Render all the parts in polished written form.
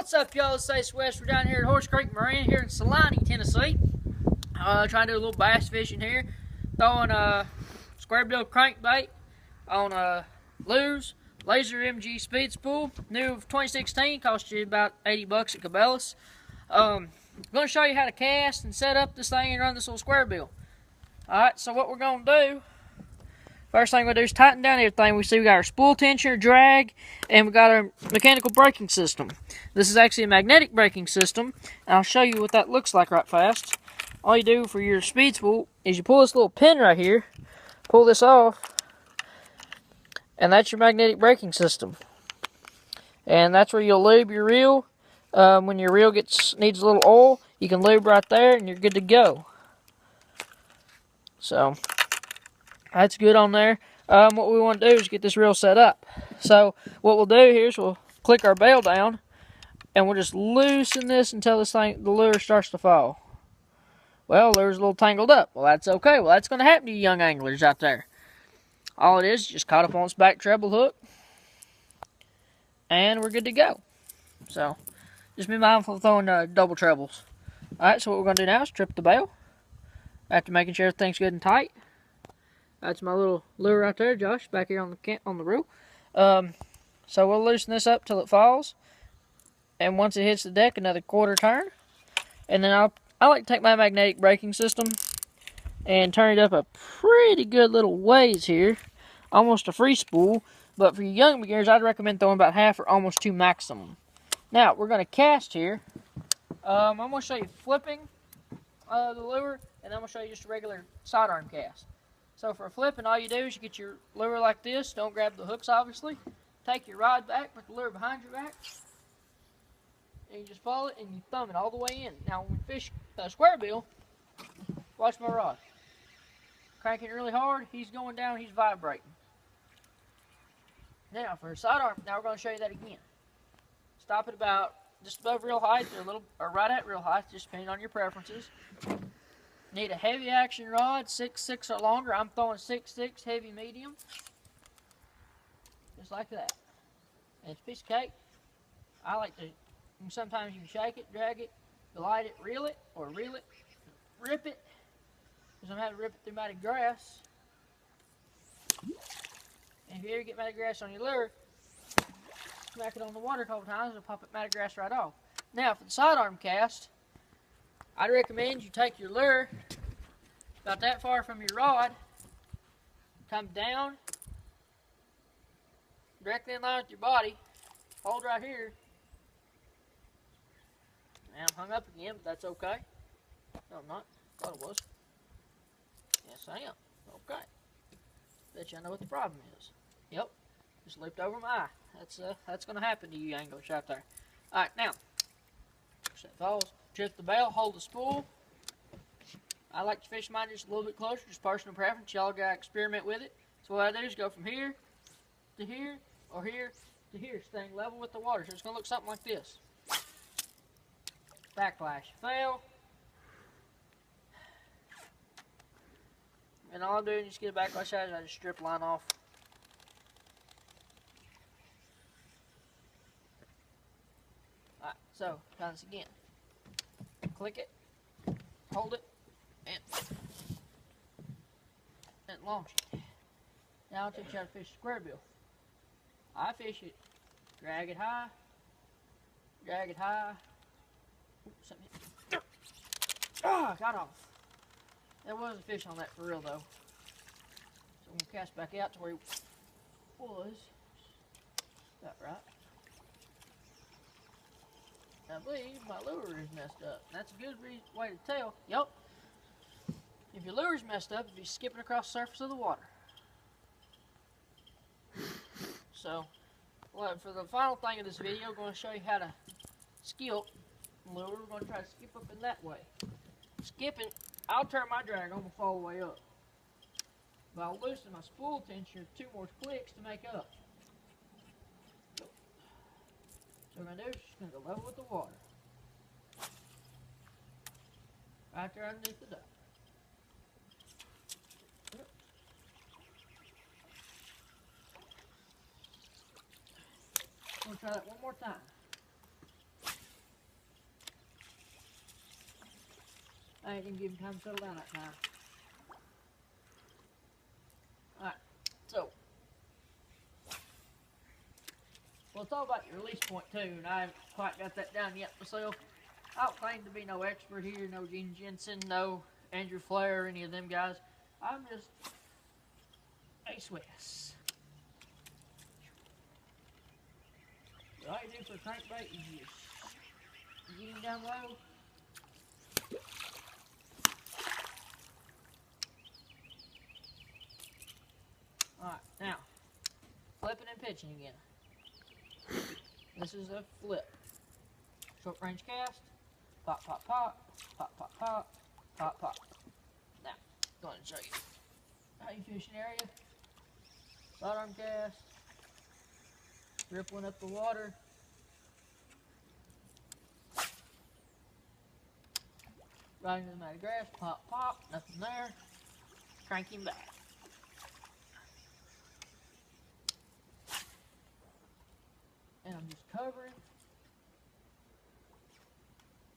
What's up, y'all? It's Ace West. We're down here at Horse Creek Marina here in Salina, Tennessee. Trying to do a little bass fishing here. Throwing square bill crankbait on lures, Laser MG Speed Spool. New of 2016, cost you about 80 bucks at Cabela's. I'm going to show you how to cast and set up this thing and run this little square bill. Alright, so what we're going to do, first thing we'll do is tighten down everything. We see we got our spool tensioner, drag, and we got our mechanical braking system. This is actually a magnetic braking system, and I'll show you what that looks like right fast. All you do for your speed spool is you pull this little pin right here, pull this off, and that's your magnetic braking system. And that's where you'll lube your reel. When your reel needs a little oil, you can lube right there, and you're good to go. So that's good on there. What we want to do is get this reel set up. So what we'll do here is we'll click our bail down, and we'll just loosen this until the lure starts to fall. Well, the lure's a little tangled up. Well, that's okay. Well, that's going to happen to you young anglers out there. All it is just caught up on its back treble hook, and we're good to go. So just be mindful of throwing double trebles. Alright, so what we're going to do now is trip the bail after making sure everything's good and tight. That's my little lure right there, Josh, back here on the reel. So we'll loosen this up till it falls, and once it hits the deck, another quarter turn, and then I like to take my magnetic braking system and turn it up a pretty good little ways here, almost a free spool. But for you young beginners, I'd recommend throwing about half or almost to maximum. Now we're going to cast here. I'm going to show you flipping the lure, and then I'm going to show you just a regular sidearm cast. So for flipping, all you do is you get your lure like this. Don't grab the hooks, obviously. Take your rod back, put the lure behind your back, and you just follow it and you thumb it all the way in. Now when we fish square bill, watch my rod. Cranking really hard, he's going down, he's vibrating. Now for a sidearm, now we're going to show you that again. Stop it about just above reel height or right at reel height, just depending on your preferences. Need a heavy action rod, 6.6 or longer. I'm throwing 6.6 heavy medium. Just like that. And it's a piece of cake. I like to, sometimes you can shake it, drag it, glide it, reel it, or reel it, rip it. Because I'm having to rip it through matted grass. And if you ever get matted grass on your lure, smack it on the water a couple times, it'll pop it matted grass right off. Now for the sidearm cast, I'd recommend you take your lure about that far from your rod, come down, directly in line with your body, hold right here. And I'm hung up again, but that's okay. No, I'm not. Thought it was. Yes, I am. Okay. Bet you I know what the problem is. Yep. Just looped over my eye. That's going to happen to you anglers out there. Alright, now. So it falls. Trip the bail, hold the spool. I like to fish mine just a little bit closer, just personal preference. Y'all got to experiment with it. So what I do is go from here to here, or here to here, staying level with the water. So it's going to look something like this. Backlash, fail. And all I'm doing is just get a backlash out, I just strip line off. Alright, so try this again. Click it, hold it, and launch it. Now I'll teach you how to fish a square bill. I fish it, drag it high, oops, something hit. Ah, got off. There was a fish on that for real though. So I'm going to cast back out to where he was. That right. I believe my lure is messed up. That's a good way to tell. Yep. If your lure is messed up, if you're skipping across the surface of the water. So, for the final thing of this video, I'm going to show you how to skip the lure. We're going to try to skip up in that way. Skipping, I'll turn my drag on before all the way up. But I'll loosen my spool tensioner 2 more clicks to make up. So what I'm going to do is just going to go level with the water. Right there underneath the duck. We'll try that one more time. I ain't even give him time to settle down that time. Alright, so. Well, it's all about your release point too, and I haven't quite got that down yet myself. I don't claim to be no expert here, no Gene Jensen, no Andrew Flair, or any of them guys. I'm just Ace West. What I do for crankbait is just get him down low. Alright, now, flipping and pitching again. This is a flip. Short range cast. Pop, pop, pop. Pop, pop, pop. Pop, pop. Now, go ahead and show you how you fish an area. Sidearm cast. Rippling up the water. Right into the mat of grass. Pop, pop. Nothing there. Crank him back. And I'm just covering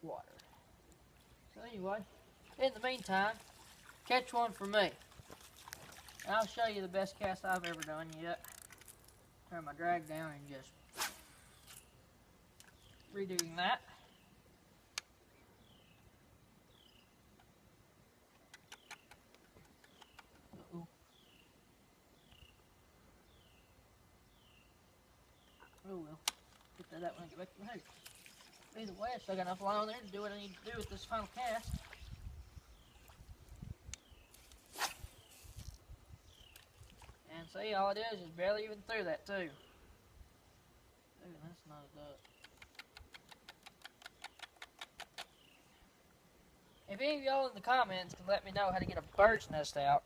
water. So anyway, in the meantime, catch one for me. And I'll show you the best cast I've ever done yet. Turn my drag down and just redoing that. Oh well, get that when I get back to the house. Either way, I still got enough line on there to do what I need to do with this final cast. And see, all it is barely even through that too. Ooh, that's not a duck. If any of y'all in the comments can let me know how to get a bird's nest out,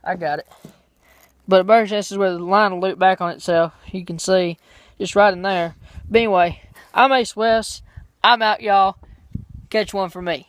I got it. But a bird's nest is where the line will loop back on itself. You can see. Just right in there. But anyway, I'm Ace West. I'm out, y'all. Catch one for me.